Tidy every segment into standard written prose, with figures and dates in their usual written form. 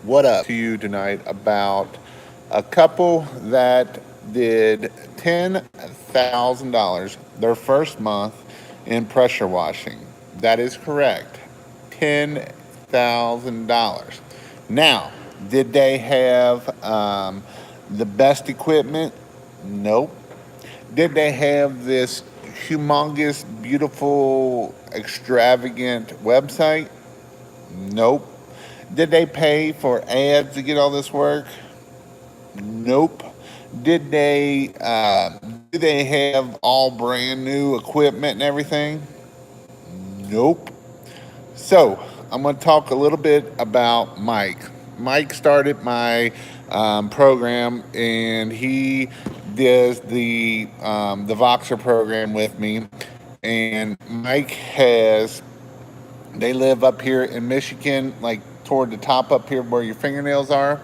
what up to you tonight about a couple that did $10,000 their first month in pressure washing. That is correct. $10,000. Now, did they have the best equipment? Nope. Did they have this humongous, beautiful, extravagant website? Nope. Did they pay for ads to get all this work? Nope. Do they have all brand new equipment and everything? Nope. So I'm going to talk a little bit about Mike. Mike started my program, and he does the Voxer program with me. And Mike has they live up here in Michigan, like toward the top up here where your fingernails are,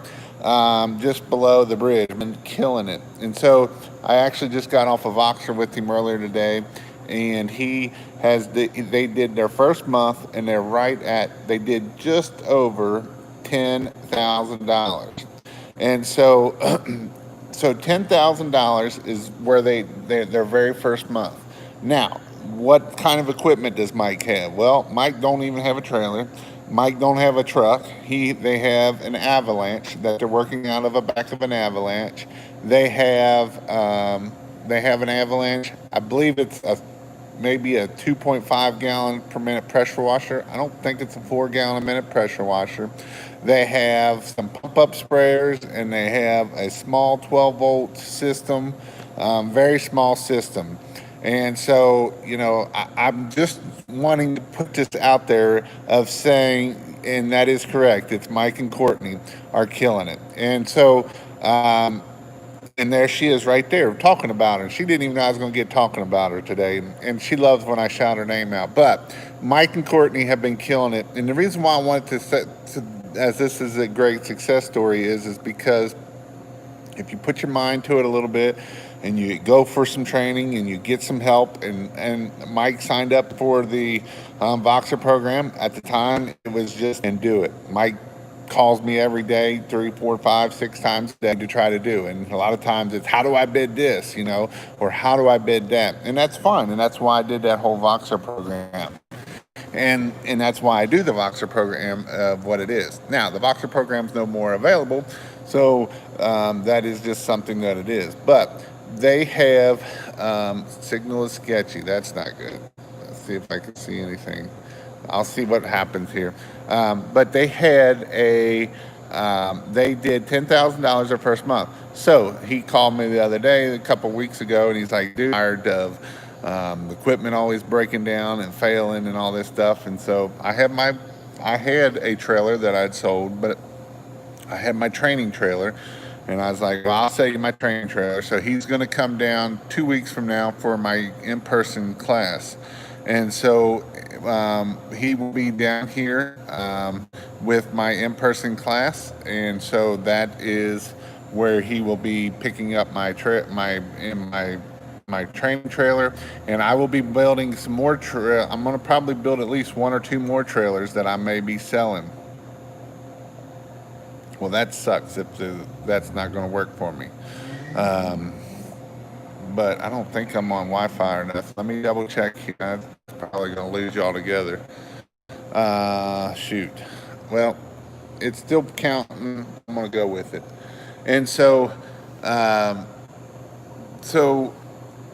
just below the bridge. I've been killing it. And so I actually just got off of Voxer with him earlier today, and they did their first month, and they did just over $10,000. And so, so $10,000 is where their very first month. Now, what kind of equipment does Mike have? Well, Mike don't even have a trailer. Mike don't have a truck. They have an Avalanche that they're working out of the back of an Avalanche. They have an Avalanche. I believe it's maybe a 2.5 gallon per minute pressure washer. I don't think it's a 4 gallon a minute pressure washer. They have some pump up sprayers, and they have a small 12-volt system, very small system. And so, I'm just wanting to put this out there of saying, and that is correct, it's Mike and Courtney are killing it. And so, and there she is right there talking about her. She didn't even know I was going to get talking about her today. And she loves when I shout her name out. But Mike and Courtney have been killing it. And the reason why I wanted as this is a great success story is because if you put your mind to it a little bit and you go for some training and you get some help, and Mike signed up for the Voxer program at the time, it was just, and do it. Mike calls me every day, 3, 4, 5, 6 times a day to try to do. And a lot of times it's, how do I bid this, or how do I bid that? And that's fine. And that's why I did that whole Voxer program. And that's why I do the Voxer program of what it is. Now, the Voxer program is no more available, so that is just something that it is. But they have, signal is sketchy. That's not good. Let's see if I can see anything. I'll see what happens here. But they did $10,000 their first month. So he called me the other day, a couple weeks ago, and he's like, dude, I'm tired of the equipment always breaking down and failing and all this stuff. And so I had a trailer that I'd sold, but I had my training trailer, and I was like, well, I'll sell you my training trailer. So he's going to come down 2 weeks from now for my in-person class. And so he will be down here with my in-person class. And so that is where he will be picking up my training trailer, and I will be building some more. I'm going to probably build at least 1 or 2 more trailers that I may be selling. Well, that sucks if that's not going to work for me. But I don't think I'm on Wi-Fi or nothing. Let me double check here. I'm probably going to lose you all together. Shoot. Well, it's still counting. I'm going to go with it. And so,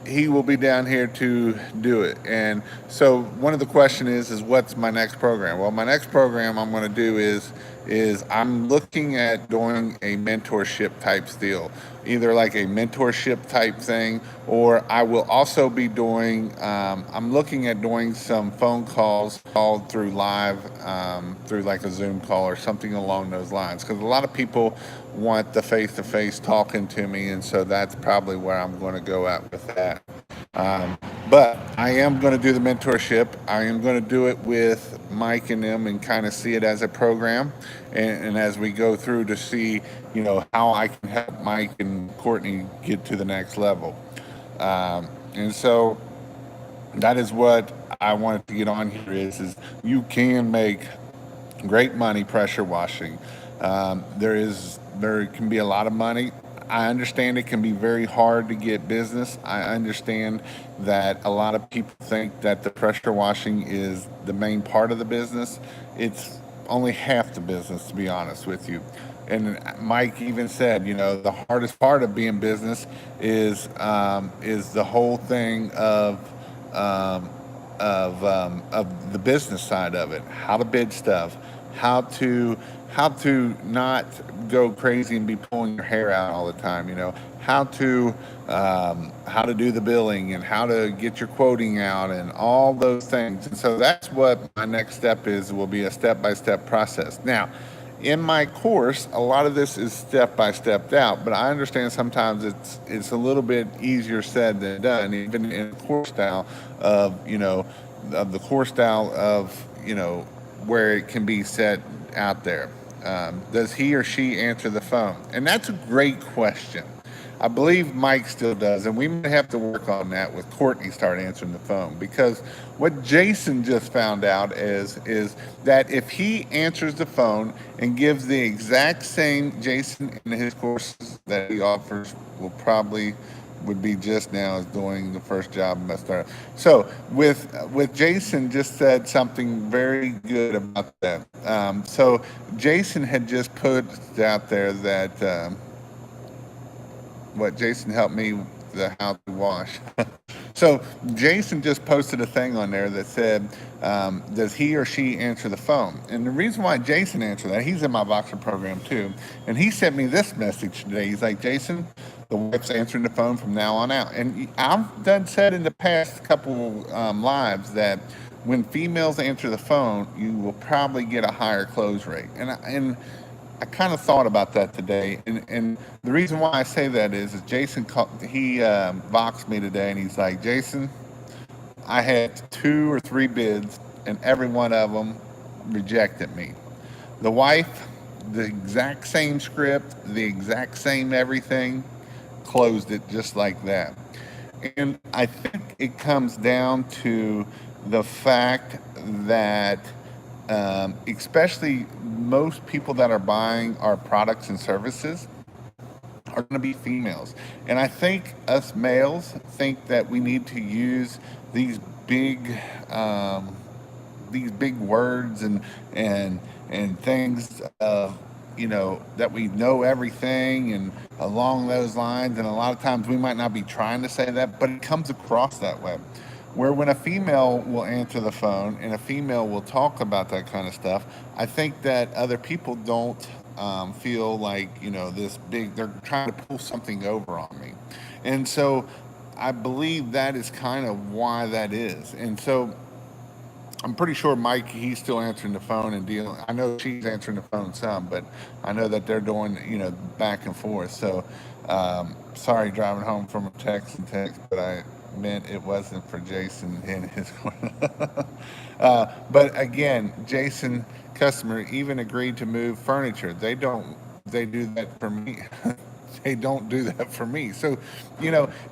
he will be down here to do it. And so one of the question is what's my next program? Well, my next program I'm going to do is I'm looking at doing a mentorship type deal, either like a mentorship type thing, or I will also be doing, I'm looking at doing some phone calls called through live, through like a Zoom call or something along those lines. Because a lot of people want the face-to-face talking to me, and so that's probably where I'm going to go at with that. But I am going to do the mentorship. I am going to do it with Mike and them and kind of see it as a program. And as we go through to see, how I can help Mike and Courtney get to the next level. And so that is what I wanted to get on here is you can make Great money pressure washing. There can be a lot of money. I understand it can be very hard to get business. I understand that a lot of people think that the pressure washing is the main part of the business. It's only half the business, to be honest with you. And Mike even said, the hardest part of being business is the whole thing um, of the business side of it, how to bid stuff, how to how to not go crazy and be pulling your hair out all the time. How to do the billing and how to get your quoting out and all those things. And so that's what my next step is. Will be a step by step process. Now, in my course, a lot of this is step by step out, but I understand sometimes it's a little bit easier said than done, even in course style of the course style of where it can be set out there. Does he or she answer the phone? And that's a great question. I believe Mike still does, and we may have to work on that with Courtney start answering the phone, because what Jason just found out is that if he answers the phone and gives the exact same, Jason in his courses that he offers will probably would be just now as doing the first job in my startup. So with Jason just said something very good about that. So Jason had just put out there that what Jason helped me the how to wash. So Jason just posted a thing on there that said, "Does he or she answer the phone?" And the reason why Jason answered that, he's in my Voxer program too, and he sent me this message today. He's like, "Jason, the wife's answering the phone from now on out." And I've done said in the past couple lives that when females answer the phone, you will probably get a higher close rate. And I kind of thought about that today, and the reason why I say that is Jason he boxed me today, and he's like, "Jason, I had 2 or 3 bids, and every one of them rejected me. The wife, the exact same script, the exact same everything, closed it just like that." And I think it comes down to the fact that, especially most people that are buying our products and services are going to be females. And I think us males think that we need to use these big um, these big words and things of that we know everything and along those lines, and a lot of times we might not be trying to say that, but it comes across that way, where when a female will answer the phone and a female will talk about that kind of stuff, I think that other people don't feel like this big, they're trying to pull something over on me. And so I believe that is kind of why that is. And so I'm pretty sure Mike, he's still answering the phone and dealing. I know she's answering the phone some, but I know that they're doing, back and forth. So, sorry, driving home from a text, but I meant it wasn't for Jason and his. But again, Jason, customer, even agreed to move furniture. They do that for me. They don't do that for me. So,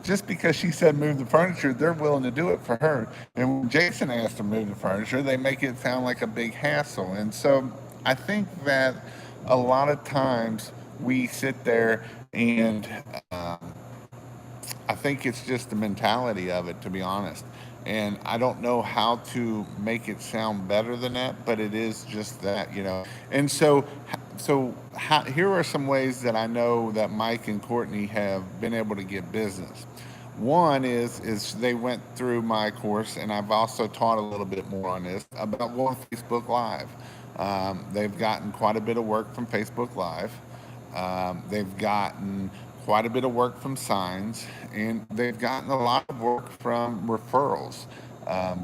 just because she said move the furniture, they're willing to do it for her. And when Jason asked to move the furniture, they make it sound like a big hassle. And so I think that a lot of times we sit there and I think it's just the mentality of it, to be honest. And I don't know how to make it sound better than that, but it is just that. And here are some ways that I know that Mike and Courtney have been able to get business. One is they went through my course, and I've also taught a little bit more on this about going Facebook Live. They've gotten quite a bit of work from Facebook Live. They've gotten quite a bit of work from signs, and they've gotten a lot of work from referrals.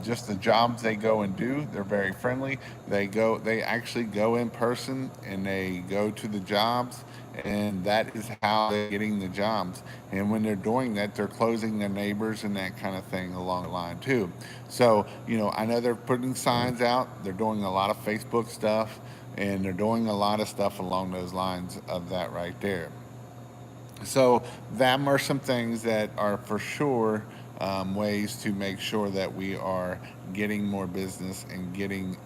Just the jobs they go and do, they're very friendly. They actually go in person and they go to the jobs, and that is how they're getting the jobs. And when they're doing that, they're closing their neighbors and that kind of thing along the line too. So, I know they're putting signs out, they're doing a lot of Facebook stuff, and they're doing a lot of stuff along those lines of that right there. So them are some things that are for sure ways to make sure that we are getting more business and getting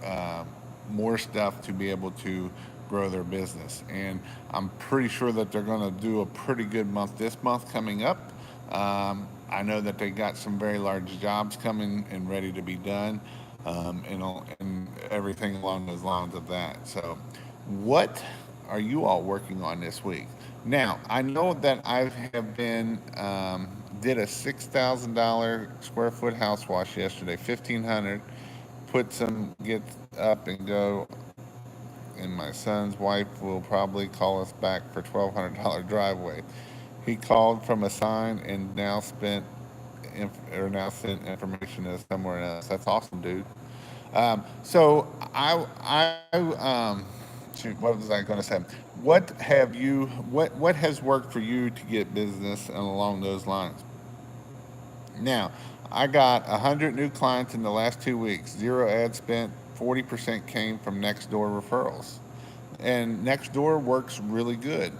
more stuff to be able to grow their business. And I'm pretty sure that they're going to do a pretty good month this month coming up. I know that they got some very large jobs coming and ready to be done, and everything along those lines of that. So, what are you all working on this week? Now, I know that I have been did a $6,000 square foot house wash yesterday, 1,500. Put some get up and go, and my son's wife will probably call us back for $1,200 driveway. He called from a sign and now sent information to somewhere else. That's awesome, dude. So shoot, what was I going to say? What has worked for you to get business and along those lines? Now, I got 100 new clients in the last 2 weeks. Zero ad spent. 40% came from next door referrals, and next door works really good,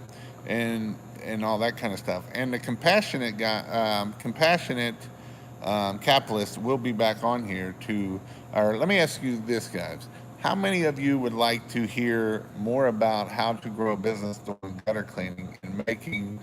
and all that kind of stuff. And the compassionate guy, compassionate capitalist will be back on here to. Or let me ask you this, guys: how many of you would like to hear more about how to grow a business doing gutter cleaning and making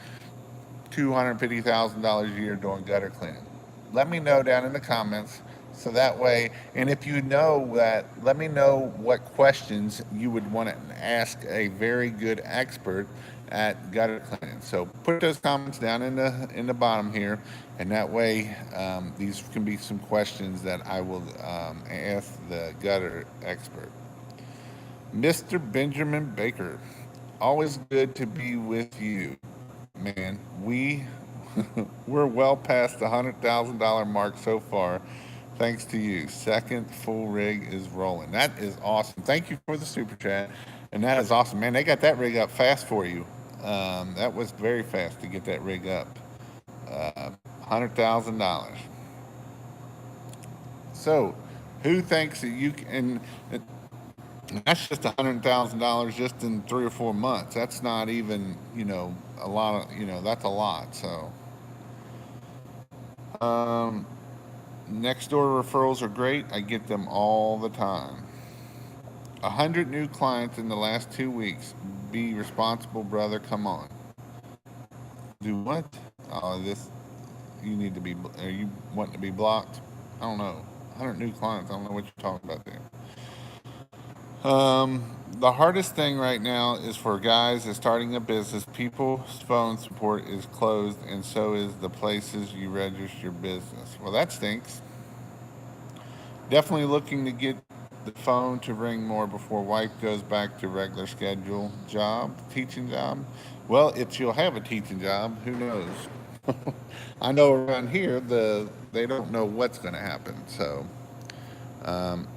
$250,000 a year doing gutter cleaning? Let me know down in the comments. So that way, and if you know that, let me know what questions you would want to ask a very good expert at gutter cleaning. So put those comments down in the bottom here, and that way these can be some questions that I will ask the gutter expert. Mr. Benjamin Baker, always good to be with you, man. We're well past the $100,000 mark so far. Thanks to you. Second full rig is rolling. That is awesome. Thank you for the super chat. And that is awesome, man. They got that rig up fast for you. That was very fast to get that rig up. $100,000. So, who thinks that you can? And that's just $100,000 just in 3 or 4 months. That's not even, a lot of, that's a lot. So, um, next door referrals are great. I get them all the time. 100 new clients in the last 2 weeks. Be responsible, brother. Come on. Do what? Oh, this. You need to be. Are you wanting to be blocked? I don't know. 100 new clients. I don't know what you're talking about there. The hardest thing right now is for guys that's starting a business. People's phone support is closed, and so is the places you register your business. Well, that stinks. Definitely looking to get the phone to ring more before wife goes back to regular schedule teaching job. Well, if she'll have a teaching job, who knows? I know around here they don't know what's going to happen. So um,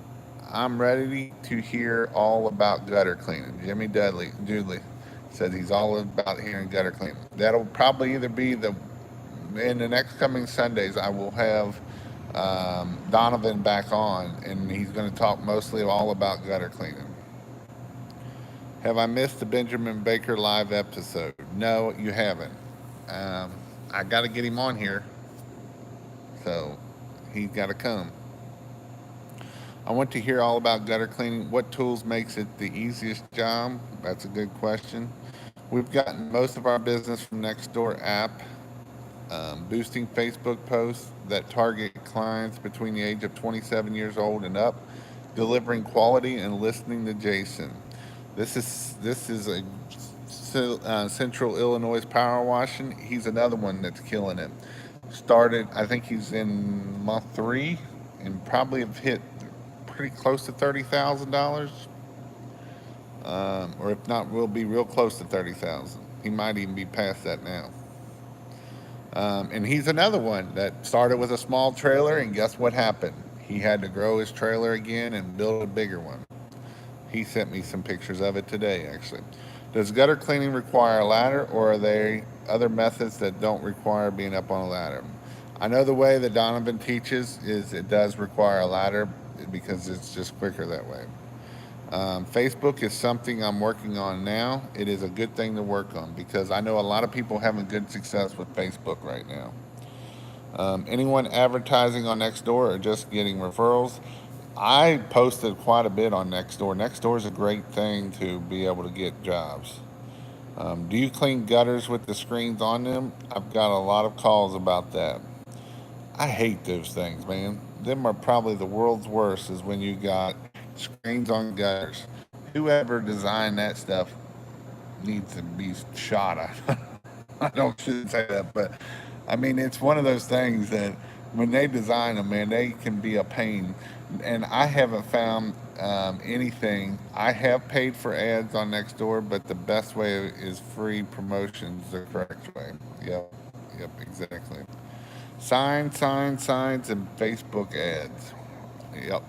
I'm ready to hear all about gutter cleaning. Jimmy Dudley says he's all about hearing gutter cleaning. That'll probably either be in the next coming Sundays. I will have Donovan back on, and he's going to talk mostly all about gutter cleaning. Have I missed the Benjamin Baker live episode? No, you haven't. I got to get him on here, so he's got to come. I want to hear all about gutter cleaning. What tools makes it the easiest job? That's a good question. We've gotten most of our business from Nextdoor app, boosting Facebook posts that target clients between the age of 27 years old and up, delivering quality and listening to Jason. This is a Central Illinois power washing. He's another one that's killing it. Started, I think he's in month 3, and probably have hit pretty close to $30,000, or if not, we'll be real close to 30,000. He might even be past that now. And he's another one that started with a small trailer, and guess what happened? He had to grow his trailer again and build a bigger one. He sent me some pictures of it today, actually. Does gutter cleaning require a ladder, or are there other methods that don't require being up on a ladder? I know the way that Donovan teaches is it does require a ladder because it's just quicker that way. Facebook is something I'm working on now. It is a good thing to work on because I know a lot of people having good success with Facebook right now. Anyone advertising on Nextdoor or just getting referrals? I posted quite a bit on Nextdoor. Nextdoor is a great thing to be able to get jobs. Do you clean gutters with the screens on them? I've got a lot of calls about that. I hate those things, man. Them are probably the world's worst is when you got screens on gutters. Whoever designed that stuff needs to be shot. I don't shouldn't say that, but I mean it's one of those things that when they design them, man, they can be a pain. And I haven't found anything. I have paid for ads on Nextdoor, but the best way is free promotions, the correct way. Yep, yep, exactly. Signs, and Facebook ads. Yep.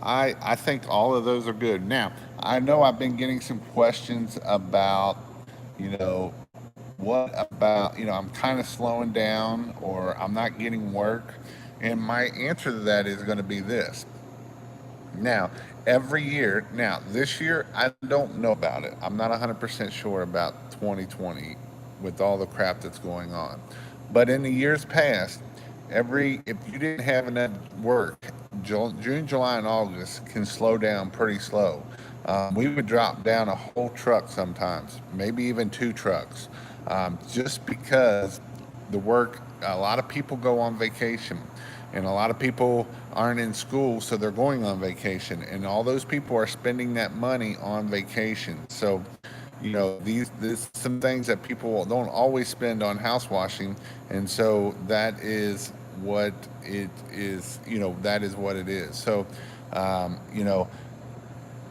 I think all of those are good. Now, I know I've been getting some questions about, you know, what about, I'm kind of slowing down or I'm not getting work. And my answer to that is going to be this. Now, every year, now this year, I don't know about it. I'm not 100% sure about 2020 with all the crap that's going on. But in the years past, if you didn't have enough work, June, July, and August can slow down pretty slow. We would drop down a whole truck sometimes, maybe even two trucks, just because the work, a lot of people go on vacation and a lot of people aren't in school, so they're going on vacation, and all those people are spending that money on vacation. So, these some things that people don't always spend on house washing, and so that is what it is. That is what it is. So, um, you know,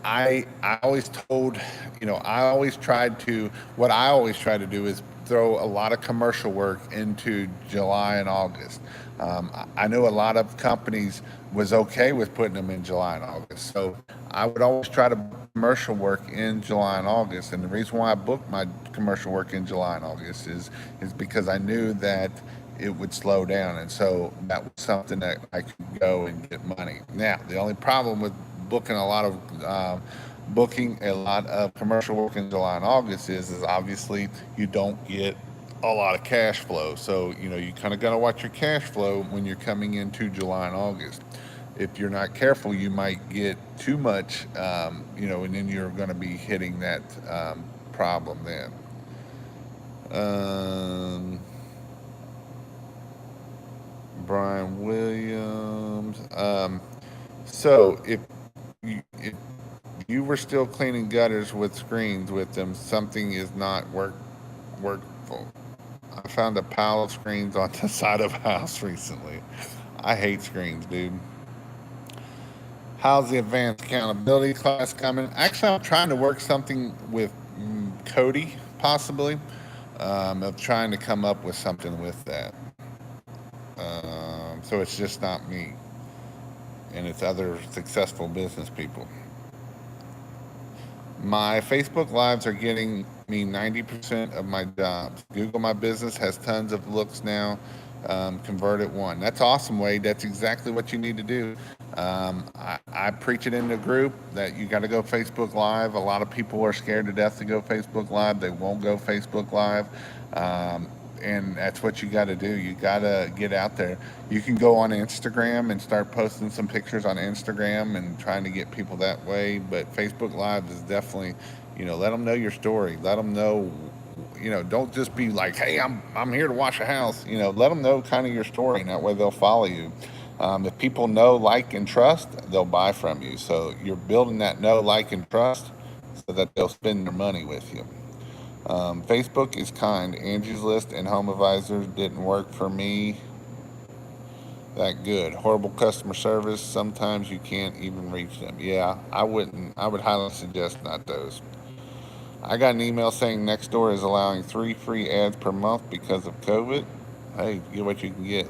I always told, I always tried to, what I always try to do is throw a lot of commercial work into July and August. I know a lot of companies was okay with putting them in July and August. So I would always try to book commercial work in July and August. And the reason why I booked my commercial work in July and August is because I knew that it would slow down. And so that was something that I could go and get money. Now, the only problem with booking a lot of booking a lot of commercial work in July and August is obviously you don't get a lot of cash flow. So you kind of got to watch your cash flow when you're coming into July and August. If you're not careful, you might get too much, and then you're going to be hitting that problem then. Um, Brian Williams. So if you were still cleaning gutters with screens with them, something is not workful. I found a pile of screens on the side of a house recently. I hate screens, dude. How's the advanced accountability class coming? Actually, I'm trying to work something with Cody, possibly, of trying to come up with something with that. So it's just not me, and it's other successful business people. My Facebook Lives are getting me 90% of my jobs. Google My Business has tons of looks now. Converted one. That's awesome, Wade. That's exactly what you need to do. I preach it in the group that you got to go Facebook Live. A lot of people are scared to death to go Facebook Live. They won't go Facebook Live. And that's what you got to do. You got to get out there. You can go on Instagram and start posting some pictures on Instagram and trying to get people that way. But Facebook Live is definitely, let them know your story. Let them know, don't just be like, hey, I'm here to wash a house. Let them know kind of your story, and that way they'll follow you. If people know, like, and trust, they'll buy from you. So you're building that know, like, and trust so that they'll spend their money with you. Facebook is kind. Angie's List and Home Advisor didn't work for me that good. Horrible customer service. Sometimes you can't even reach them. Yeah, I wouldn't. I would highly suggest not those. I got an email saying Nextdoor is allowing 3 free ads per month because of COVID. Hey, get what you can get.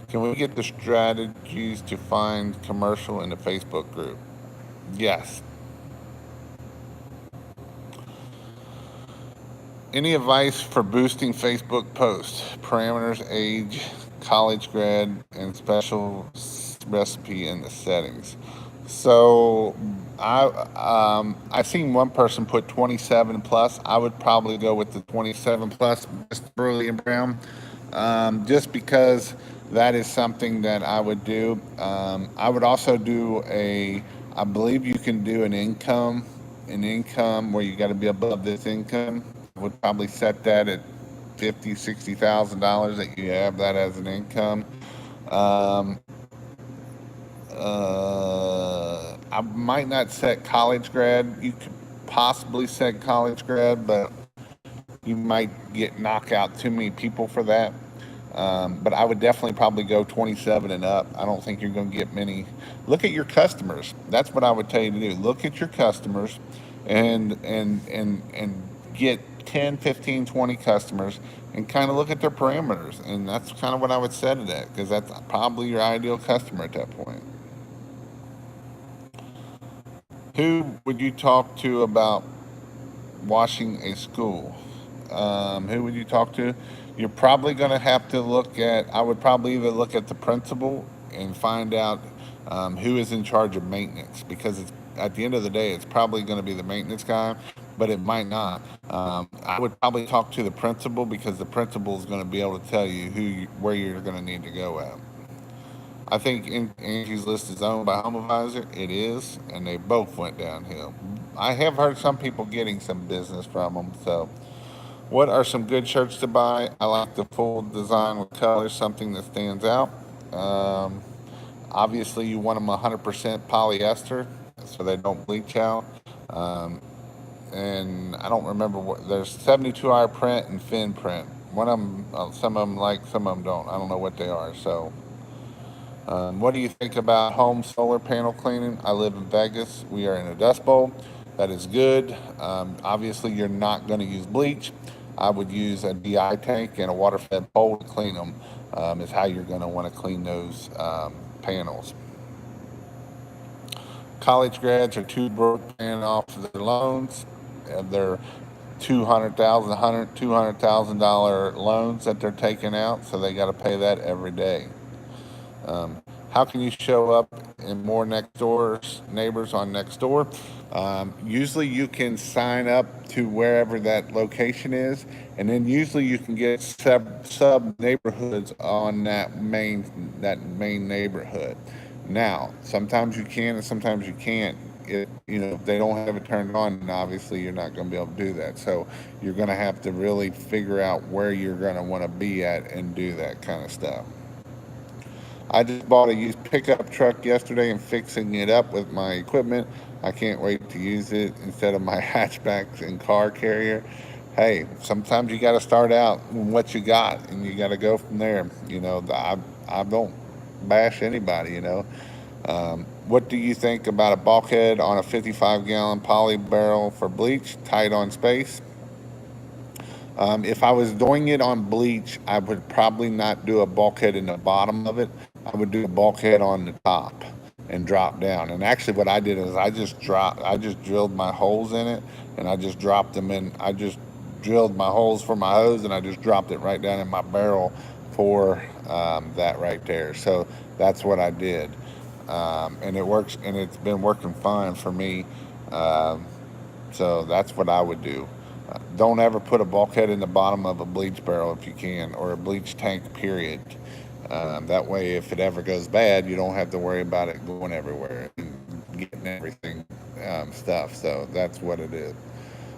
Can we get the strategies to find commercial in the Facebook group? Yes. Any advice for boosting Facebook posts? Parameters, age, college grad, and special recipe in the settings. So I've seen one person put 27 plus. I would probably go with the 27 plus, Mr. Burley and Brown, just because. That is something that I would do. I would also do I believe you can do an income where you got to be above this income. I would probably set that at 50, $60,000 that you have that as an income. Um, I might not set college grad. You could possibly set college grad, but you might get knock out too many people for that. But I would definitely probably go 27 and up. I don't think you're going to get many. Look at your customers. That's what I would tell you to do. Look at your customers and get 10, 15, 20 customers and kind of look at their parameters. And that's kind of what I would set it at because that's probably your ideal customer at that point. Who would you talk to about washing a school? Who would you talk to? You're probably going to have to look at, I would probably either look at the principal and find out who is in charge of maintenance because at the end of the day, it's probably going to be the maintenance guy, but it might not. I would probably talk to the principal because the principal is going to be able to tell you where you're going to need to go at. I think Angie's List is owned by HomeAdvisor. It is, and they both went downhill. I have heard some people getting some business from them. So, what are some good shirts to buy? I like the full design with colors, something that stands out. Um, Obviously, you want them 100% polyester so they don't bleach out. Um, and I don't remember what there's 72-hour print and fin print. One of them, some of them like, some of them don't. I don't know what they are. So what do you think about home solar panel cleaning? I live in Vegas. We are in a dust bowl. That is good. Obviously, you're not going to use bleach. I would use a DI tank and a water fed bowl to clean them, is how you're going to want to clean those panels. College grads are too broke paying off their loans. They're $200,000 loans that they're taking out, so they got to pay that every day. Um, how can you show up in more next doors neighbors on next door? Usually you can sign up to wherever that location is, and then usually you can get sub neighborhoods on that main neighborhood. Now, sometimes you can and sometimes you can't. If they don't have it turned on, and obviously you're not going to be able to do that. So you're going to have to really figure out where you're going to want to be at and do that kind of stuff. I just bought a used pickup truck yesterday and fixing it up with my equipment. I can't wait to use it instead of my hatchbacks and car carrier. Hey, sometimes you got to start out with what you got and you got to go from there. I don't bash anybody, What do you think about a bulkhead on a 55-gallon poly barrel for bleach, tight on space? If I was doing it on bleach, I would probably not do a bulkhead in the bottom of it. I would do a bulkhead on the top and drop down. And actually, what I did is I just drilled my holes in it, and I just dropped them in. I just drilled my holes for my hose, and I just dropped it right down in my barrel for that right there. So that's what I did, and it works, and it's been working fine for me. Um, so that's what I would do. Don't ever put a bulkhead in the bottom of a bleach barrel if you can, or a bleach tank, period. That way, if it ever goes bad, you don't have to worry about it going everywhere and getting everything stuff. So that's what it is.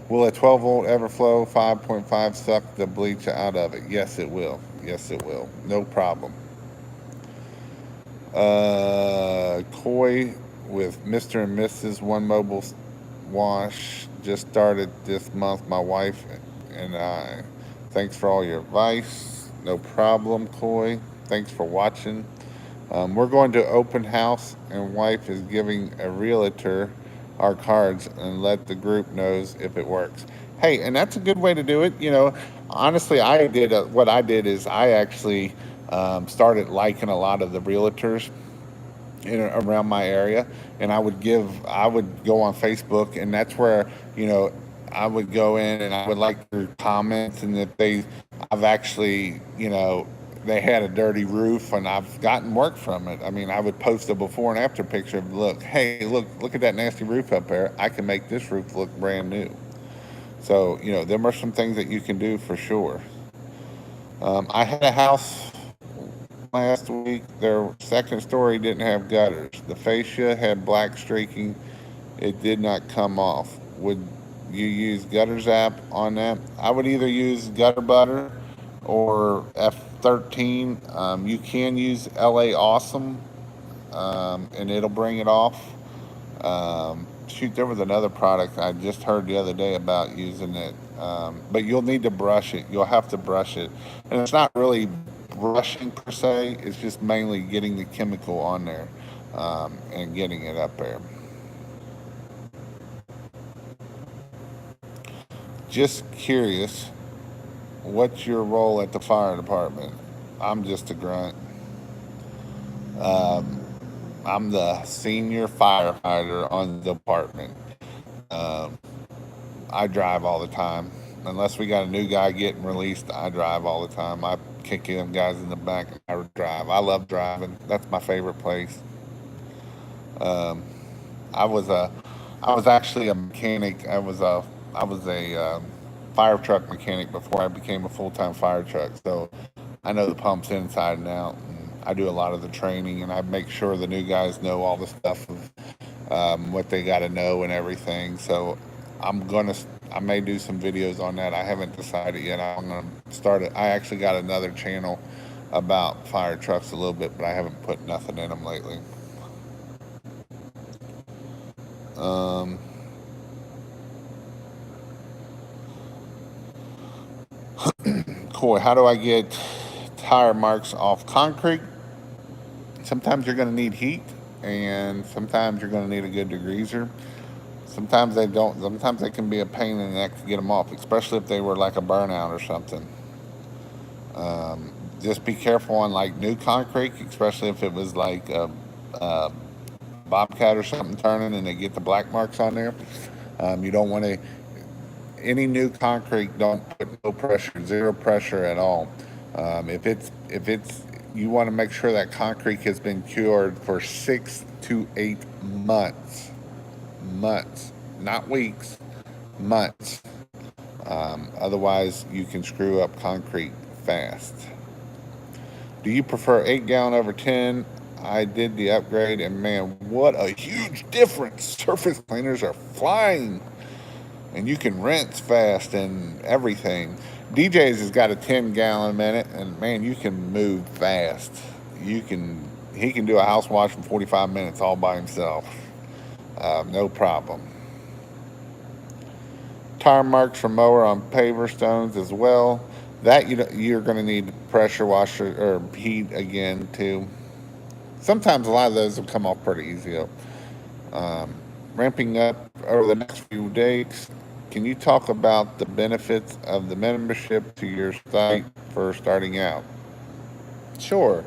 Will a 12-volt Everflow 5.5 suck the bleach out of it? Yes, it will. Yes, it will. No problem. Koi with Mr. and Mrs. One Mobile Wash just started this month. My wife and I. Thanks for all your advice. No problem, Koi. Thanks for watching. We're going to open house, and wife is giving a realtor our cards and let the group knows if it works. Hey, and that's a good way to do it. Honestly, what I did is I actually started liking a lot of the realtors around my area, and I would go on Facebook, and that's where I would go in and I would like their comments, and if I've actually they had a dirty roof and I've gotten work from it. I mean, I would post a before and after picture of, look, hey, look at that nasty roof up there. I can make this roof look brand new. So there are some things that you can do for sure. I had a house last week. Their second story didn't have gutters. The fascia had black streaking. It did not come off. Would you use Gutter Zap on that? I would either use Gutter Butter or F13. You can use LA Awesome, and it'll bring it off. Shoot, there was another product I just heard the other day about using it, but you'll need to brush it. You'll have to brush it, and it's not really brushing per se. It's just mainly getting the chemical on there, and getting it up there. Just curious, what's your role at the fire department? I'm just a grunt. Um, I'm the senior firefighter on the department. Um, I drive all the time. Unless we got a new guy getting released, I drive all the time. I kick them guys in the back and I drive. I love driving. That's my favorite place. Um, I was a, I was actually a mechanic. I was a fire truck mechanic before I became a full time fire truck. So I know the pumps inside and out. And I do a lot of the training, and I make sure the new guys know all the stuff of what they got to know and everything. So I'm gonna, I may do some videos on that. I haven't decided yet. I'm gonna start it. I actually got another channel about fire trucks a little bit, but I haven't put nothing in them lately. Um, Cool. How do I get tire marks off concrete? Sometimes you're going to need heat, and sometimes you're going to need a good degreaser. Sometimes they don't. Sometimes they can be a pain in the neck to get them off, especially if they were like a burnout or something. Just be careful on like new concrete, especially if it was like a bobcat or something turning and they get the black marks on there. You don't want to, any new concrete, don't put no pressure, zero pressure at all. If it's you want to make sure that concrete has been cured for 6 to 8 months, months, not weeks, months. Otherwise, you can screw up concrete fast. Do you prefer 8 gallon over 10? I did the upgrade, and man, what a huge difference! Surface cleaners are flying, and you can rinse fast and everything. DJ's has got a 10 gallon minute, and man, you can move fast. You can He can do a house wash in 45 minutes all by himself, no problem. Tire marks from mower on paver stones as well. That you're going to need pressure washer or heat again too. Sometimes a lot of those will come off pretty easy though. Um, Ramping up over the next few days, can you talk about the benefits of the membership to your site for starting out? Sure.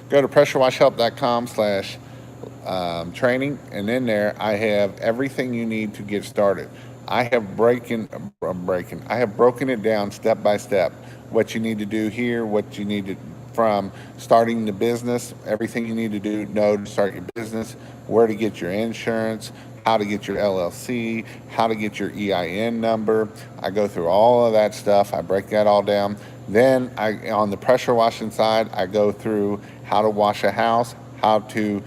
Go to pressurewashhelp.com/training, and in there I have everything you need to get started. I have breaking. I have broken it down step by step. What you need to do here, what you need to from starting the business, everything you need to do know to start your business, where to get your insurance, how to get your LLC, how to get your EIN number. I go through all of that stuff. I break that all down. Then on the pressure washing side, I go through how to wash a house, how to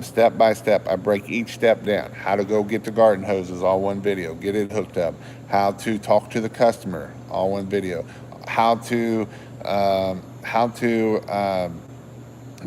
step by step. I break each step down. How to go get the garden hoses, all one video. Get it hooked up. How to talk to the customer, all one video. How to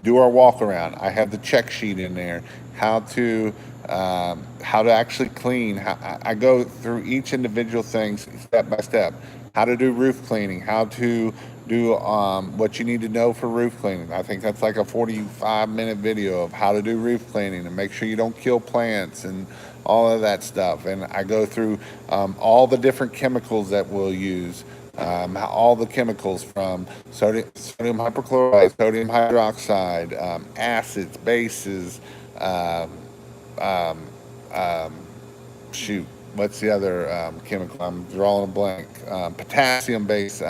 do our walk around. I have the check sheet in there. How to actually clean. I go through each individual thing step by step. How to do roof cleaning. How to do what you need to know for roof cleaning. I think that's like a 45-minute video of how to do roof cleaning and make sure you don't kill plants and all of that stuff. And I go through all the different chemicals that we'll use. All the chemicals from sodium hypochlorite, sodium hydroxide, acids, bases, um, um, um, shoot, what's the other chemical? I'm drawing a blank. Potassium based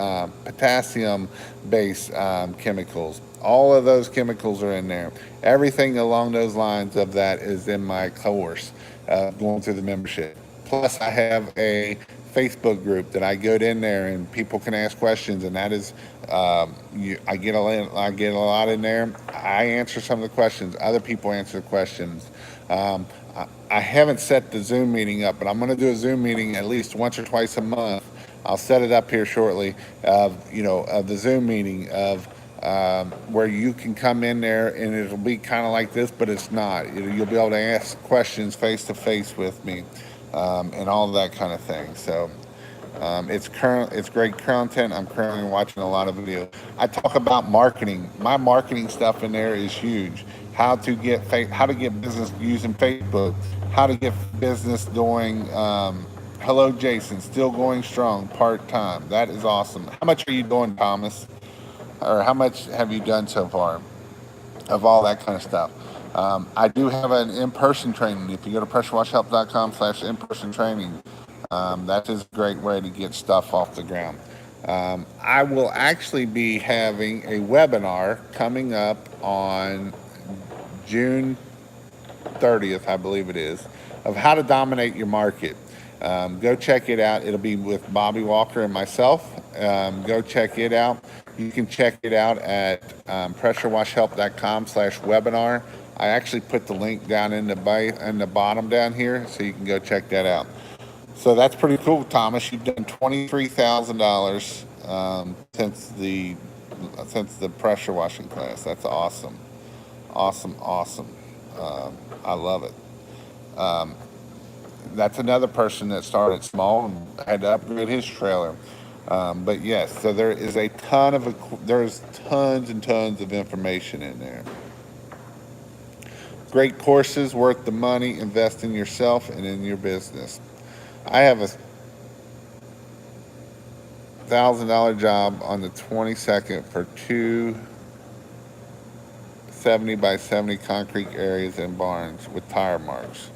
chemicals. All of those chemicals are in there. Everything along those lines of that is in my course, going through the membership. Plus, I have a Facebook group that I go in there and people can ask questions, and that is, I get a lot in there. I answer some of the questions. Other people answer the questions. I haven't set the Zoom meeting up, but I'm going to do a Zoom meeting at least once or twice a month. I'll set it up here shortly. Of the Zoom meeting of where you can come in there and it'll be kind of like this, but it's not. You'll be able to ask questions face to face with me, and all of that kind of thing. So it's great content. I'm currently watching a lot of videos. I talk about marketing. My marketing stuff in there is huge. How to get business using Facebook. How to get business doing. Hello, Jason. Still going strong, part time. That is awesome. How much are you doing, Thomas? Or how much have you done so far? Of all that kind of stuff. I do have an in-person training. If you go to pressurewashhelp.com/in-person training, that is a great way to get stuff off the ground. I will actually be having a webinar coming up on June 30th, I believe it is, of how to dominate your market. Go check it out. It'll be with Bobby Walker and myself. Go check it out. You can check it out at pressurewashhelp.com/webinar. I actually put the link down in the bottom down here, so you can go check that out. So that's pretty cool, Thomas. You've done $23,000 since the pressure washing class. That's awesome, awesome, awesome. I love it. That's another person that started small and had to upgrade his trailer. But yes, so there's tons and tons of information in there. Great courses, worth the money. Invest in yourself and in your business. I have a $1,000 job on the 22nd for 2 70 by 70 concrete areas and barns with tire marks.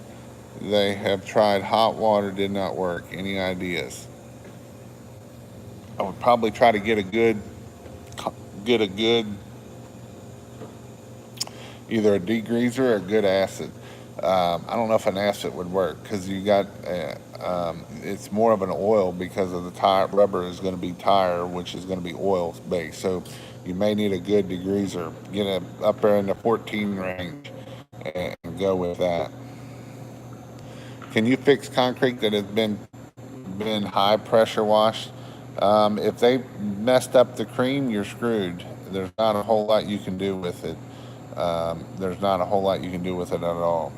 They have tried hot water, did not work. Any ideas? I would probably try to get a good either a degreaser or a good acid. I don't know if an acid would work because it's more of an oil because of the tire. Rubber is going to be tire, which is going to be oil based. So you may need a good degreaser. Get it up there in the 14 range and go with that. Can you fix concrete that has been high pressure washed? If they messed up the cream, you're screwed. There's not a whole lot you can do with it. There's not a whole lot you can do with it at all.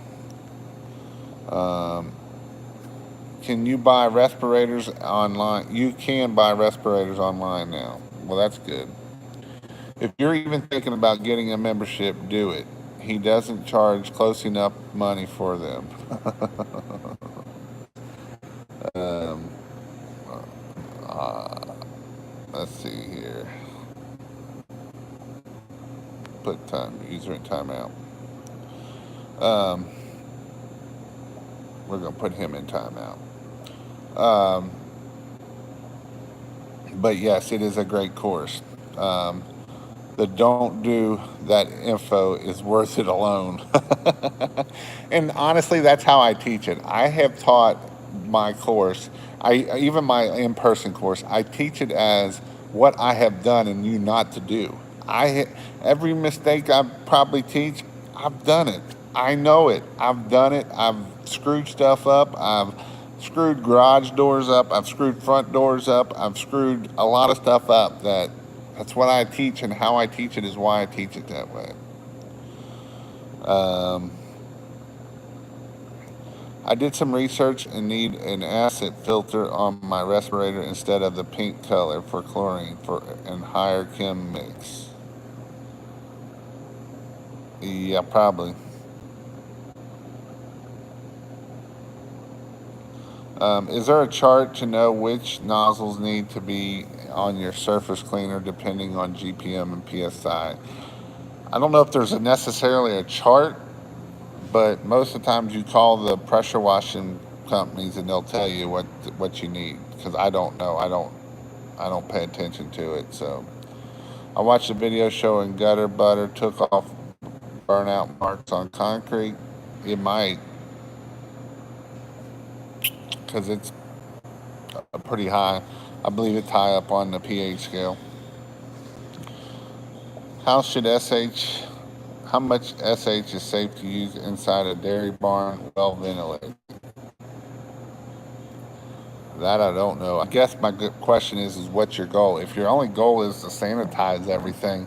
Can you buy respirators online? You can buy respirators online now. Well, that's good. If you're even thinking about getting a membership, do it. He doesn't charge close enough money for them. Let's see here. Put user in timeout. We're going to put him in timeout. But yes, it is a great course. The don't do that info is worth it alone. And honestly, that's how I teach it. I have taught my course, even my in-person course, I teach it as what I have done and you not to do. Every mistake I probably teach, I've done it. I know it. I've done it. I've screwed stuff up. I've screwed garage doors up. I've screwed front doors up. I've screwed a lot of stuff up. That's what I teach, and how I teach it is why I teach it that way. I did some research and need an acid filter on my respirator instead of the pink color for chlorine and higher chem mix. Yeah, probably. Is there a chart to know which nozzles need to be on your surface cleaner depending on GPM and PSI? I don't know if there's necessarily a chart, but most of the times you call the pressure washing companies and they'll tell you what you need, because I don't know. I don't pay attention to it. So I watched a video showing gutter butter took off burnout marks on concrete. It might, because it's pretty high. I believe it's high up on the pH scale. How should SH? How much SH is safe to use inside a dairy barn, well ventilated? That I don't know. I guess my good question is what's your goal? If your only goal is to sanitize everything,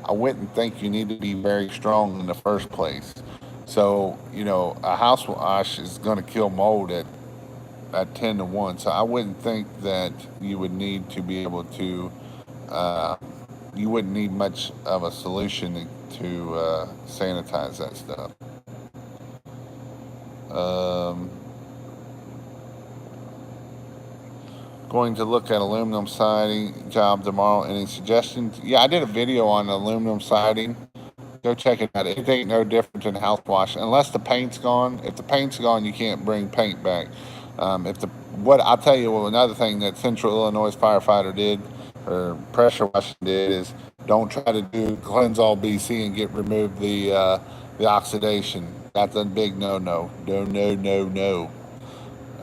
I wouldn't think you need to be very strong in the first place. So, a house wash is going to kill mold at 10 to 1. So I wouldn't think that you would need to be able to, uh, you wouldn't need much of a solution to sanitize that stuff. Um, Going to look at aluminum siding job tomorrow. Any suggestions? Yeah, I did a video on aluminum siding. Go check it out. It ain't no different than house wash unless the paint's gone. If the paint's gone, you can't bring paint back. If the what I'll tell you, well, another thing that Central Illinois firefighter did or pressure washing did is don't try to do cleanse all BC and get remove the oxidation. That's a big no. No.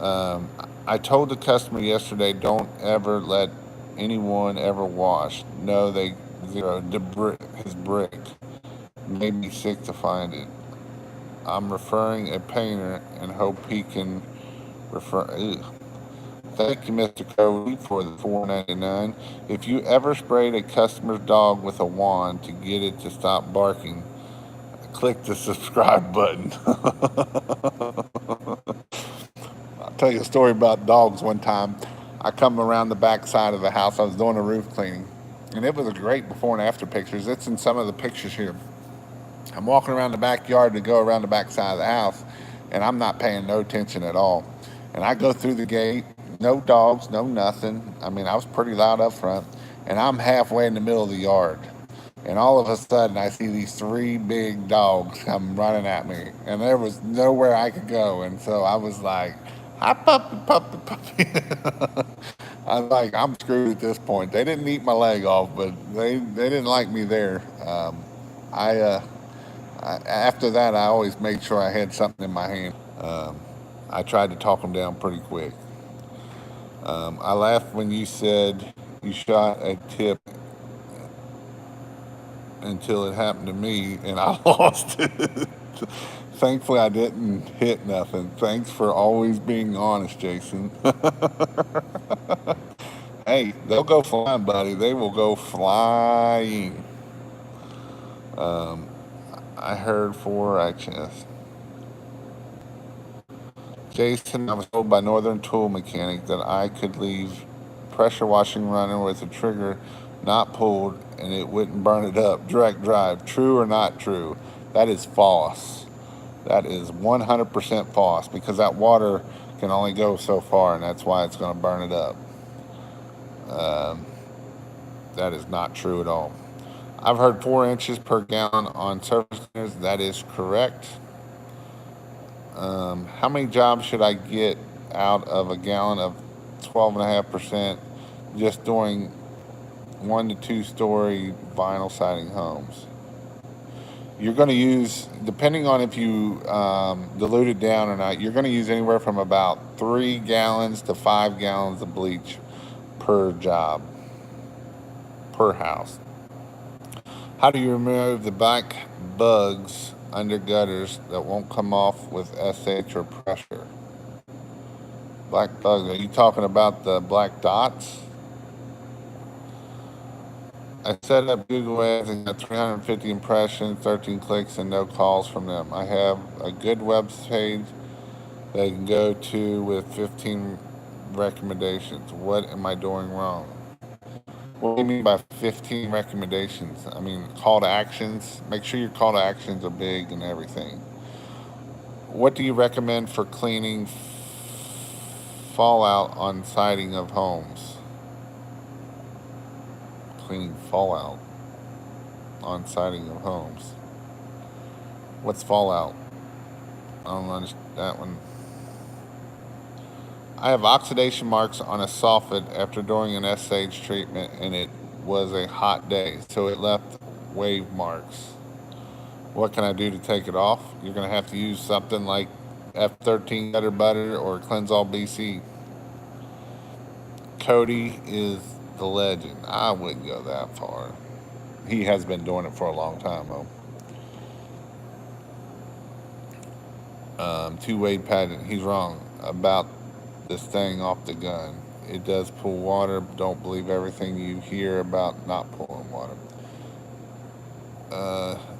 Um, I told the customer yesterday, don't ever let anyone ever wash. No, they zero his brick. Made me sick to find it. I'm referring a painter and hope he can refer. Ugh. Thank you, Mr. Cody, for the $4.99. If you ever sprayed a customer's dog with a wand to get it to stop barking, click the subscribe button. I'll tell you a story about dogs one time. I come around the back side of the house. I was doing a roof cleaning, and it was a great before and after pictures. It's in some of the pictures here. I'm walking around the backyard to go around the back side of the house, and I'm not paying no attention at all. And I go through the gate, no dogs, no nothing. I mean, I was pretty loud up front, and I'm halfway in the middle of the yard. And all of a sudden, I see these three big dogs come running at me, and there was nowhere I could go. And so I was like, "Hi, puppy." I was like, I'm screwed at this point. They didn't eat my leg off, but they didn't like me there. I, uh, After that, I always made sure I had something in my hand. I tried to talk them down pretty quick. I laughed when you said you shot a tip until it happened to me and I lost it. Thankfully, I didn't hit nothing. Thanks for always being honest, Jason. Hey, they'll go flying, buddy. They will go flying. Um, I heard 4 actions. Jason, I was told by Northern Tool Mechanic that I could leave pressure washing runner with a trigger not pulled and it wouldn't burn it up. Direct drive. True or not true? That is false. That is 100% false because that water can only go so far and that's why it's going to burn it up. Um, that is not true at all. I've heard 4 inches per gallon on surface cleaners. That is correct. How many jobs should I get out of a gallon of 12.5% just doing 1 to 2 story vinyl siding homes? You're going to use, depending on if you dilute it down or not, you're going to use anywhere from about 3 gallons to 5 gallons of bleach per job, per house. How do you remove the black bugs under gutters that won't come off with SH or pressure? Black bugs, are you talking about the black dots? I set up Google Ads and got 350 impressions, 13 clicks, and no calls from them. I have a good website they can go to with 15 recommendations. What am I doing wrong? What do you mean by 15 recommendations? I mean, call to actions. Make sure your call to actions are big and everything. What do you recommend for cleaning fallout on siding of homes? Cleaning fallout on siding of homes. What's fallout? I don't understand that one. I have oxidation marks on a soffit after doing an SH treatment and it was a hot day, so it left wave marks. What can I do to take it off? You're going to have to use something like F13 Gutter Butter or Cleanse All BC. Cody is the legend. I wouldn't go that far. He has been doing it for a long time, though. Two-Wade Pageant, he's wrong about this thing off the gun. It does pull water. Don't believe everything you hear about not pulling water.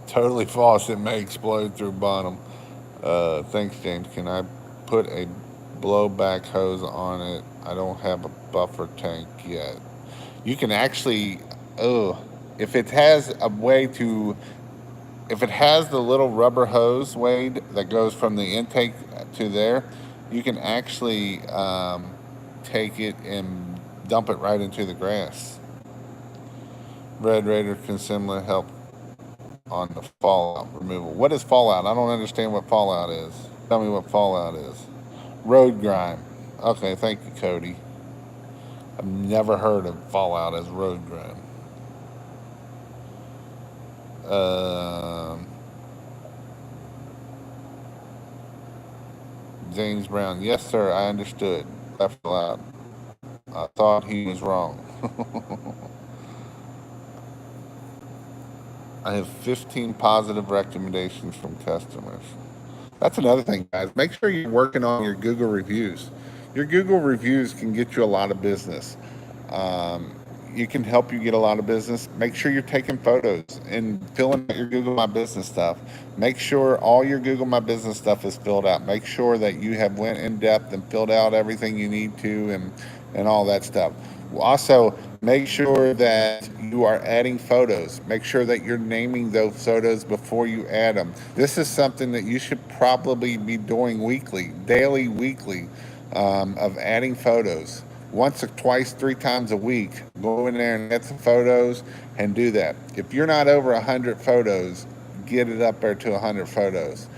Totally false. It may explode through bottom. Thanks, James. Can I put a blowback hose on it? I don't have a buffer tank yet. You can actually, oh, if it has a way to, if it has the little rubber hose, Wade, that goes from the intake to there, you can actually take it and dump it right into the grass. Red Raider can similar help on the fallout removal. What is fallout? I don't understand what fallout is. Tell me what fallout is. Road grime. Okay, thank you, Cody. I've never heard of fallout as road grime. James Brown. Yes, sir, I understood. Left out. I thought he was wrong. I have 15 positive recommendations from customers. That's another thing, guys. Make sure you're working on your Google reviews. Your Google reviews can get you a lot of business. Um, you can help you get a lot of business. Make sure you're taking photos and filling out your Google My Business stuff. Make sure all your Google My Business stuff is filled out. Make sure that you have went in depth and filled out everything you need to and all that stuff. Also, make sure that you are adding photos. Make sure that you're naming those photos before you add them. This is something that you should probably be doing weekly, daily, weekly, of adding photos. Once or twice, 3 times a week, go in there and add some photos and do that. If you're not over 100 photos, get it up there to 100 photos.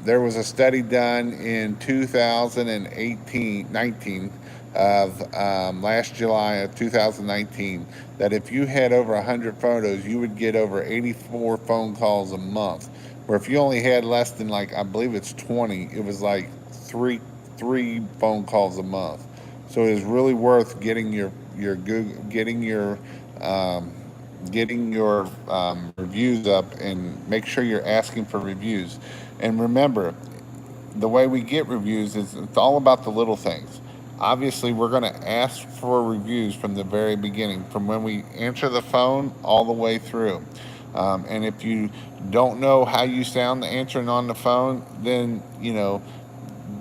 There was a study done in 19 of last July of 2019 that if you had over 100 photos, you would get over 84 phone calls a month. Where if you only had less than, like, I believe it's 20, it was like three phone calls a month. So it is really worth getting your Google, getting your reviews up, and make sure you're asking for reviews. And remember, the way we get reviews is it's all about the little things. Obviously, we're going to ask for reviews from the very beginning, from when we answer the phone all the way through. And if you don't know how you sound answering on the phone, then,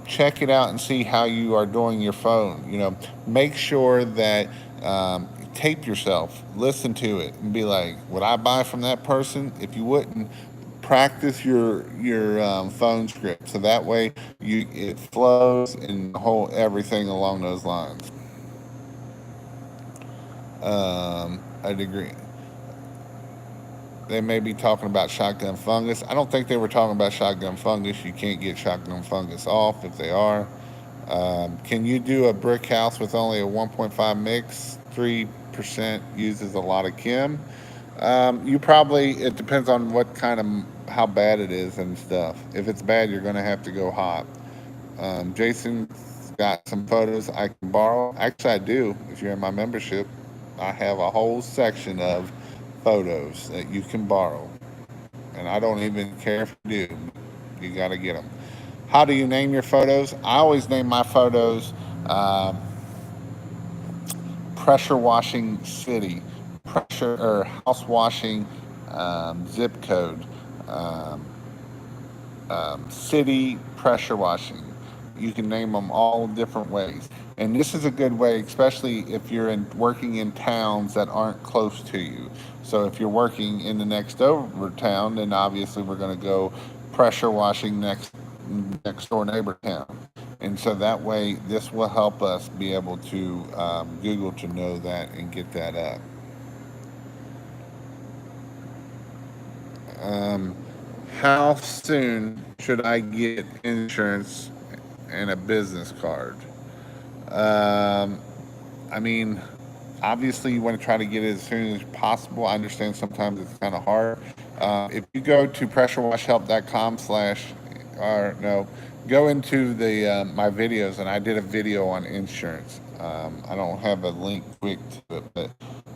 check it out and see how you are doing your phone. Make sure that tape yourself, listen to it, and be like, would I buy from that person? If you wouldn't, practice your phone script so that way it flows and whole everything along those lines. I'd agree. They may be talking about shotgun fungus. I don't think they were talking about shotgun fungus. You can't get shotgun fungus off if they are. Can you do a brick house with only a 1.5 mix? 3% uses a lot of chem. You probably, it depends on what kind of, how bad it is and stuff. If it's bad, you're going to have to go hot. Jason's got some photos I can borrow. Actually, I do. If you're in my membership, I have a whole section of photos that you can borrow. And I don't even care if you do. You got to get them. How do you name your photos? I always name my photos pressure washing city, pressure or house washing zip code, um, city pressure washing. You can name them all different ways. And this is a good way, especially if you're working in towns that aren't close to you. So if you're working in the next over town, then obviously we're going to go pressure washing next door neighbor town. And so that way, this will help us be able to Google to know that and get that up. Um, how soon should I get insurance and a business card? Um, I mean, obviously you want to try to get it as soon as possible. I understand sometimes it's kind of hard. If you go to pressurewashhelp.com slash, or no, go into the my videos, and I did a video on insurance. I don't have a link quick to it, but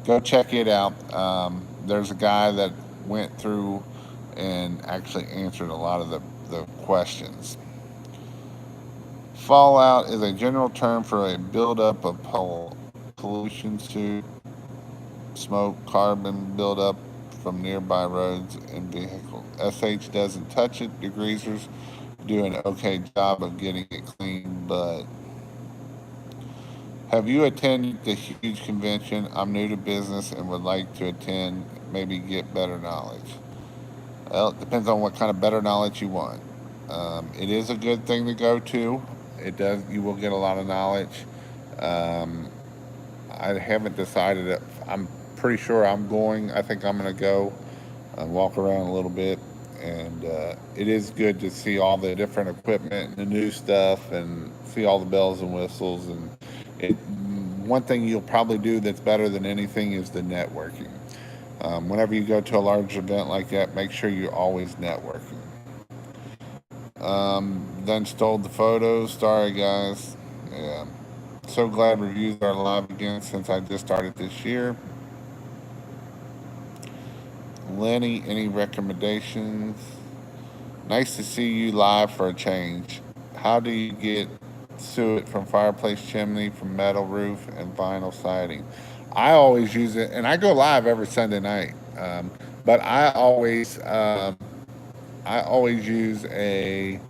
go check it out. There's a guy that went through and actually answered a lot of the questions. Fallout is a general term for a buildup of pollution, soot, smoke, carbon buildup from nearby roads and vehicles. SH doesn't touch it. Degreasers do an okay job of getting it clean, but have you attended the huge convention? I'm new to business and would like to attend, maybe get better knowledge. Well, it depends on what kind of better knowledge you want. It is a good thing to go to. It does. You will get a lot of knowledge. Um, I haven't decided. I'm pretty sure I'm going. I think I'm going to go and walk around a little bit. And it is good to see all the different equipment and the new stuff and see all the bells and whistles. And it, one thing you'll probably do that's better than anything is the networking. Whenever you go to a large event like that, make sure you're always networking. Then stole the photos. Sorry, guys. Yeah. So glad reviews are live again since I just started this year. Lenny, any recommendations? Nice to see you live for a change. How do you get suet from fireplace chimney, from metal roof, and vinyl siding? I always use it, and I go live every Sunday night. But I always use a.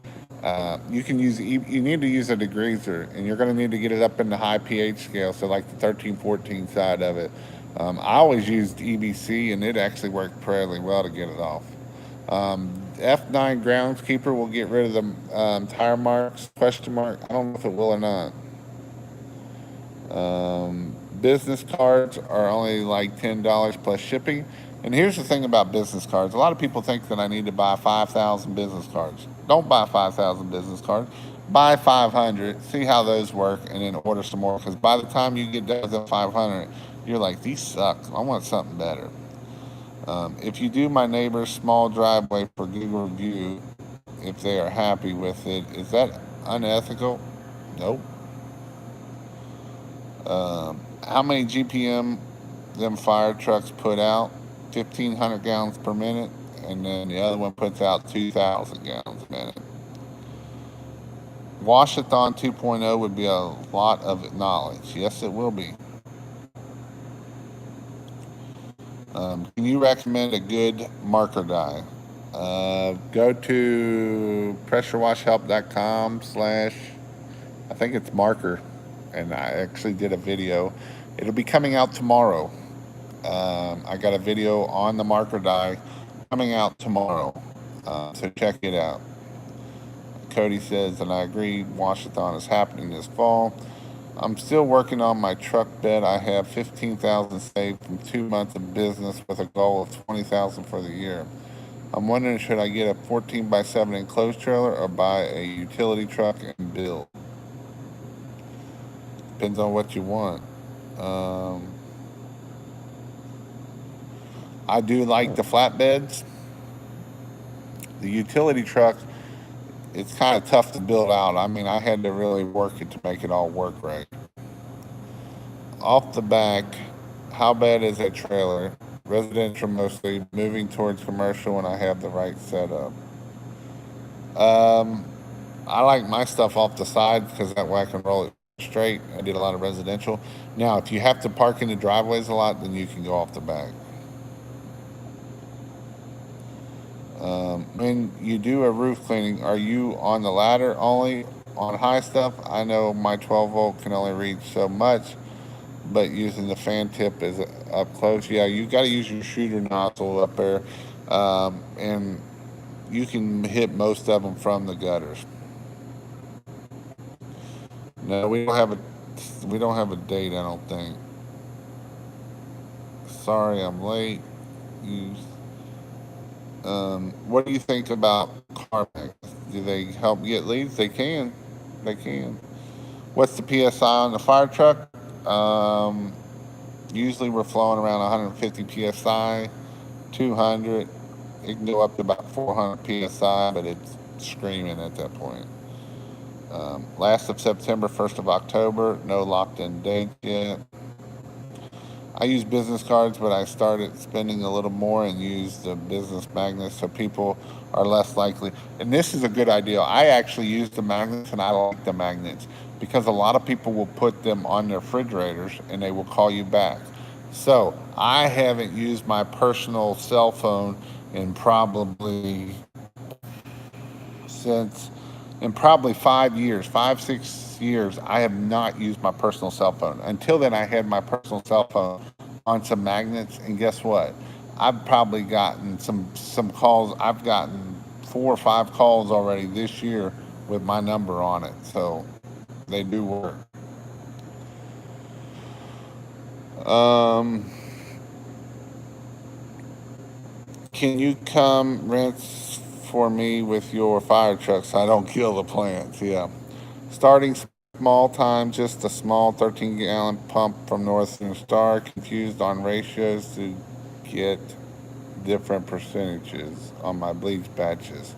You can use. You need to use a degreaser, and you're going to need to get it up in the high pH scale, so like the 13, 14 side of it. I always used EBC, and it actually worked fairly well to get it off. F9 groundskeeper will get rid of the tire marks? Question mark. I don't know if it will or not. Business cards are only like $10 plus shipping. And here's the thing about business cards. A lot of people think that I need to buy 5,000 business cards. Don't buy 5,000 business cards. Buy 500, see how those work, and then order some more. Because by the time you get done with the 500, you're like, these suck. I want something better. If you do my neighbor's small driveway for Google review, if they are happy with it, is that unethical? Nope. How many GPM them fire trucks put out? 1,500 gallons per minute, and then the other one puts out 2,000 gallons a minute. Washathon 2.0 would be a lot of knowledge. Yes, it will be. Can you recommend a good marker dye? Go to pressurewashhelp.com / I think it's marker, and I actually did a video. It'll be coming out tomorrow. I got a video on the marker dye coming out tomorrow, so check it out. Cody says, and I agree, Washathon is happening this fall. I'm still working on my truck bed. I have 15,000 saved from 2 months of business with a goal of 20,000 for the year. I'm wondering, should I get a 14x7 enclosed trailer or buy a utility truck and build? Depends on what you want. I do like the flatbeds. The utility truck, it's kind of tough to build out. I mean, I had to really work it to make it all work right. Off the back, how bad is that trailer? Residential mostly, moving towards commercial when I have the right setup. Um, I like my stuff off the side because that way I can roll it straight. I did a lot of residential. Now, if you have to park in the driveways a lot, then you can go off the back. When you do a roof cleaning, are you on the ladder only on high stuff? I know my 12 volt can only reach so much, but using the fan tip is up close. Yeah, you got to use your shooter nozzle up there, and you can hit most of them from the gutters. No, we don't have a date. I don't think. Sorry, I'm late. You what do you think about car packs? Do they help get leads? They can. They can. What's the PSI on the fire truck? Usually we're flowing around 150 PSI, 200. It can go up to about 400 PSI, but it's screaming at that point. Last of September, 1st of October. No locked in date yet. I use business cards, but I started spending a little more and use the business magnets so people are less likely. And this is a good idea. I actually use the magnets and I like the magnets because a lot of people will put them on their refrigerators and they will call you back. So I haven't used my personal cell phone in probably since in probably 5 years, 5, 6 years, I have not used my personal cell phone. Until then, I had my personal cell phone on some magnets, and guess what? I've probably gotten some calls. I've gotten 4 or 5 calls already this year with my number on it, so they do work. Um, can you come rinse for me with your fire truck so I don't kill the plants? Yeah. Starting small time, just a small 13-gallon pump from Northern Star. Confused on ratios to get different percentages on my bleach batches.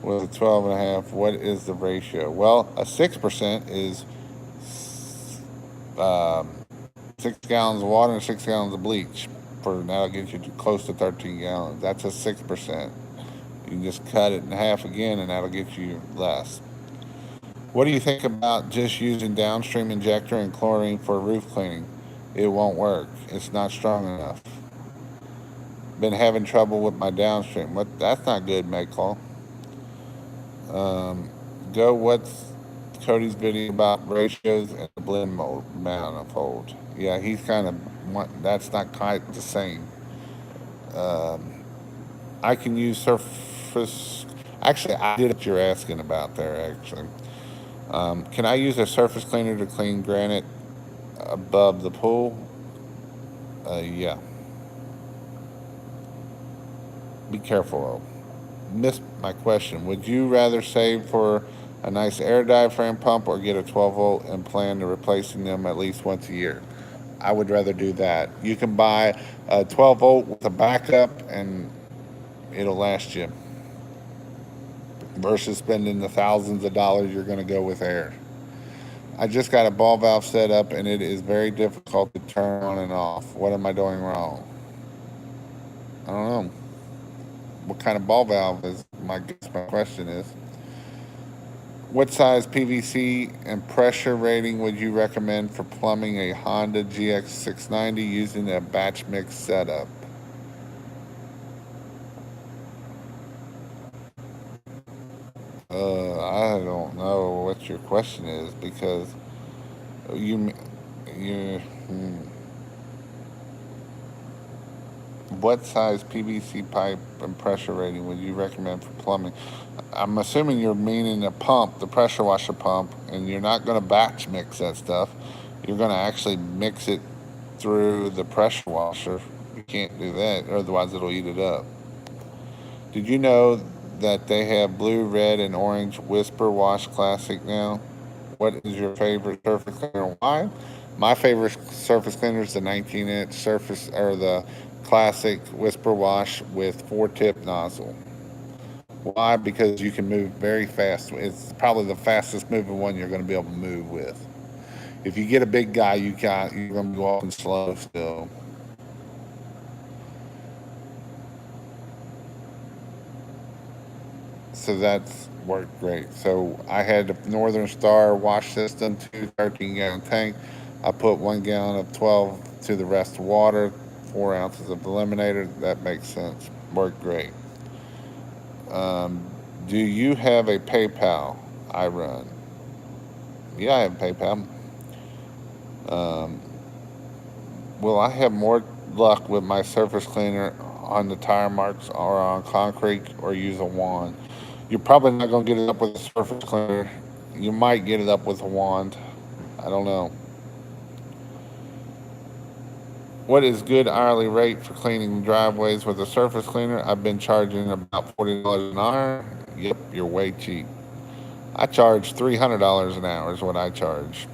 With a 12 and a half, what is the ratio? Well, a 6% is um, 6 gallons of water and 6 gallons of bleach. That'll get you close to 13 gallons. That's a 6%. You can just cut it in half again, and that'll get you less. What do you think about just using downstream injector and chlorine for roof cleaning? It won't work. It's not strong enough. Been having trouble with my downstream. What? That's not good, Medcall. Um, go. What's Cody's video about ratios and the blend mold manifold? Yeah, he's kind of. That's not quite the same. Um, I can use surface. Actually, I did what you're asking about there. Actually, can I use a surface cleaner to clean granite above the pool? Yeah. Be careful. Missed my question. Would you rather save for a nice air diaphragm pump or get a 12 volt and plan to replacing them at least once a year? I would rather do that. You can buy a 12 volt with a backup and it'll last you versus spending the thousands of dollars you're going to go with air. I just got a ball valve set up and it is very difficult to turn on and off. What am I doing wrong? I don't know. What kind of ball valve is my question is. What size PVC and pressure rating would you recommend for plumbing a Honda GX690 using a batch mix setup? I don't know what your question is because you you hmm, what size PVC pipe and pressure rating would you recommend for plumbing? I'm assuming you're meaning the pump, the pressure washer pump, and you're not going to batch mix that stuff. You're going to actually mix it through the pressure washer. You can't do that, otherwise it'll eat it up. Did you know that they have blue, red, and orange Whisper Wash Classic now? What is your favorite surface cleaner? Why? My favorite surface cleaner is the 19-inch surface or the classic Whisper Wash with 4-tip nozzle. Why? Because you can move very fast. It's probably the fastest moving one you're going to be able to move with. If you get a big guy, you're going to be walking slow still. So that's worked great. So I had the Northern Star wash system, 2 13-gallon tank. I put 1 gallon of 12 to the rest of water, 4 ounces of eliminator. That makes sense. Worked great. Um, do you have a PayPal? I run. Yeah, I have PayPal. Um, will I have more luck with my surface cleaner on the tire marks or on concrete or use a wand? You're probably not going to get it up with a surface cleaner. You might get it up with a wand. I don't know. What is good hourly rate for cleaning driveways with a surface cleaner? I've been charging about $40 an hour. Yep, you're way cheap. I charge $300 an hour is what I charge.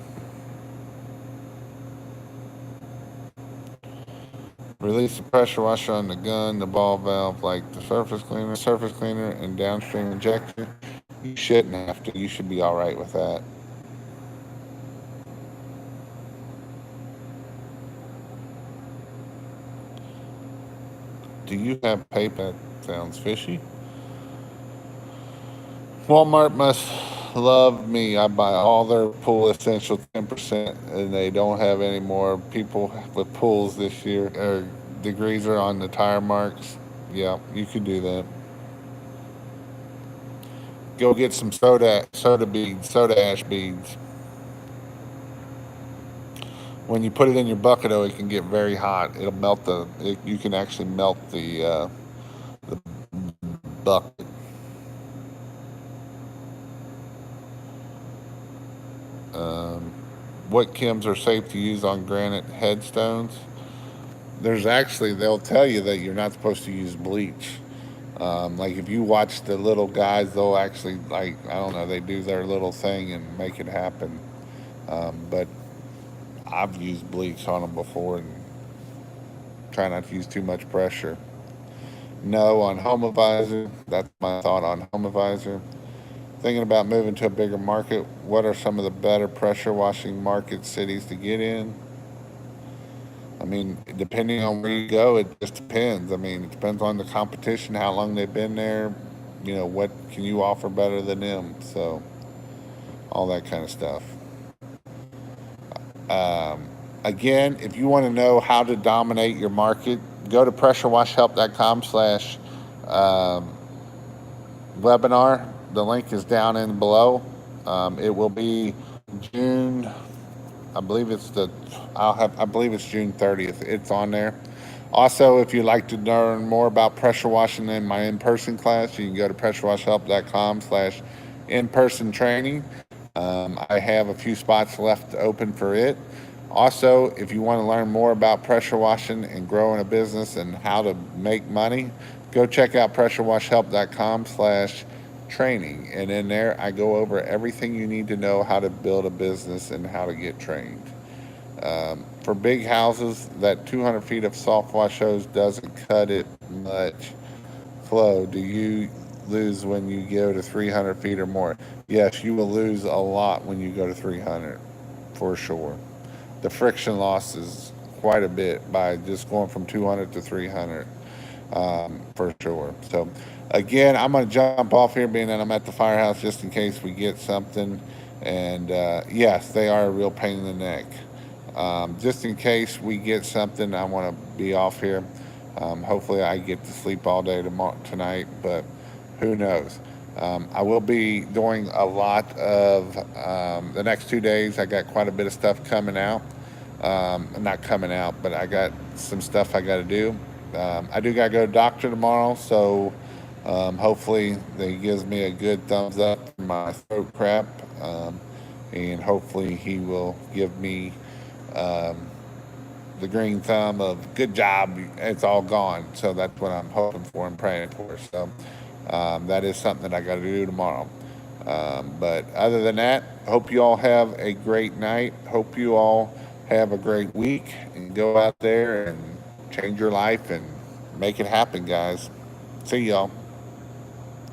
Release the pressure washer on the gun, the ball valve like the surface cleaner, and downstream injector. You shouldn't have to. You should be all right with that. Do you have PayPal? Sounds fishy. Walmart must love me. I buy all their pool essential 10%, and they don't have any more people with pools this year. Degrees are on the tire marks. Yeah, you can do that. Go get some soda ash beads. When you put it in your bucket, though, it can get very hot. It'll melt you can actually melt the bucket. Um, what chems are safe to use on granite headstones? They'll tell you that you're not supposed to use bleach. Like if you watch the little guys, they'll actually, like, I don't know, they do their little thing and make it happen. But I've used bleach on them before and try not to use too much pressure. No on home advisor. That's my thought on home advisor. Thinking about moving to a bigger market. What are some of the better pressure washing market cities to get in? I mean, depending on where you go, it just depends. I mean, it depends on the competition, how long they've been there. You know, what can you offer better than them? So, all that kind of stuff. Um, Again, if you want to know how to dominate your market, go to pressurewashhelp.com/um, webinar. The link is down in below. It will be June. I believe it's the. I believe it's June 30th. It's on there. Also, if you'd like to learn more about pressure washing in my in-person class, you can go to pressurewashhelp.com/in-person training. I have a few spots left open for it. Also, if you want to learn more about pressure washing and growing a business and how to make money, go check out pressurewashhelp.com/training. And in there, I go over everything you need to know how to build a business and how to get trained. For big houses, that 200 feet of soft wash hose doesn't cut it much. Flow, do you lose when you go to 300 feet or more? Yes, you will lose a lot when you go to 300, for sure. The friction loss is quite a bit by just going from 200 to 300, for sure. So, again, I'm going to jump off here, being that I'm at the firehouse, just in case we get something. And yes, they are a real pain in the neck. Just in case we get something, I want to be off here. Hopefully, I get to sleep all day tonight, but who knows? I will be doing a lot of the next 2 days. I got quite a bit of stuff coming out. Not coming out, but I got some stuff I got to do. I do got to go to the doctor tomorrow, so hopefully they gives me a good thumbs up for my throat crap, and hopefully he will give me um, the green thumb of good job, it's all gone. So that's what I'm hoping for and praying for. So that is something that I got to do tomorrow. But other than that, hope you all have a great night. Hope you all have a great week and go out there and change your life and make it happen, guys. See y'all.